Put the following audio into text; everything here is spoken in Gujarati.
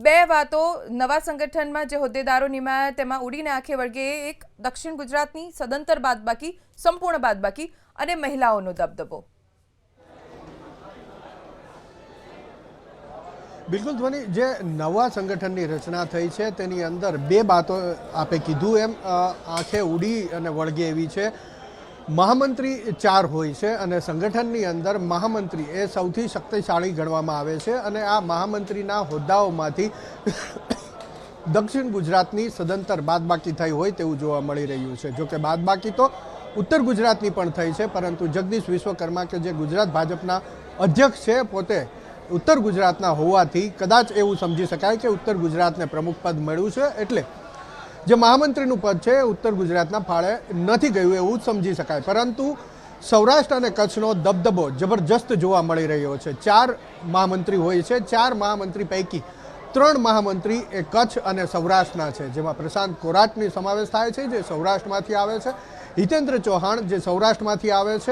બે વાતો નવા સંગઠનમાં જે હોદ્દેદારો નિમાયા તેમાં ઉડીને આંખે વળગે એક દક્ષિણ ગુજરાતની સદંતર બાદબાકી, સંપૂર્ણ બાદબાકી અને મહિલાઓનો દબદબો. બિલકુલ ધ્વનિ, જે નવા સંગઠનની રચના થઈ છે તેની અંદર બે બાતો આપે કીધું એમ આંખે ઉડી અને વળગે એવી છે. મહામંત્રી 4 હોય છે અને સંગઠનની અંદર મહામંત્રી એ સૌથી શક્તિશાળી ગણવામાં આવે છે અને આ મહામંત્રીના હોદ્દાઓમાંથી દક્ષિણ ગુજરાતની સદંતર બાદબાકી થઈ હોય તેવું જોવા મળી રહ્યું છે. જોકે બાદબાકી તો ઉત્તર ગુજરાતની પણ થઈ છે, પરંતુ જગદીશ વિશ્વકર્મા કે જે ગુજરાત ભાજપના અધ્યક્ષ છે પોતે ઉત્તર ગુજરાતના હોવાથી કદાચ એવું સમજી શકાય કે ઉત્તર ગુજરાતને પ્રમુખ પદ મળ્યું છે, એટલે જે મહામંત્રીનું પદ છે ઉત્તર ગુજરાતના ફાળે નથી ગયું એવું સમજી શકાય. પરંતુ સૌરાષ્ટ્ર અને કચ્છનો દબદબો જબરજસ્ત જોવા મળી રહ્યો છે. 4 મહામંત્રી હોય છે. 4 મહામંત્રી પૈકી 3 મહામંત્રી એ કચ્છ અને સૌરાષ્ટ્રના છે, જેમાં પ્રશાંત કોરાટની સમાવેશ થાય છે જે સૌરાષ્ટ્રમાંથી આવે છે, હિતેન્દ્ર ચૌહાણ જે સૌરાષ્ટ્રમાંથી આવે છે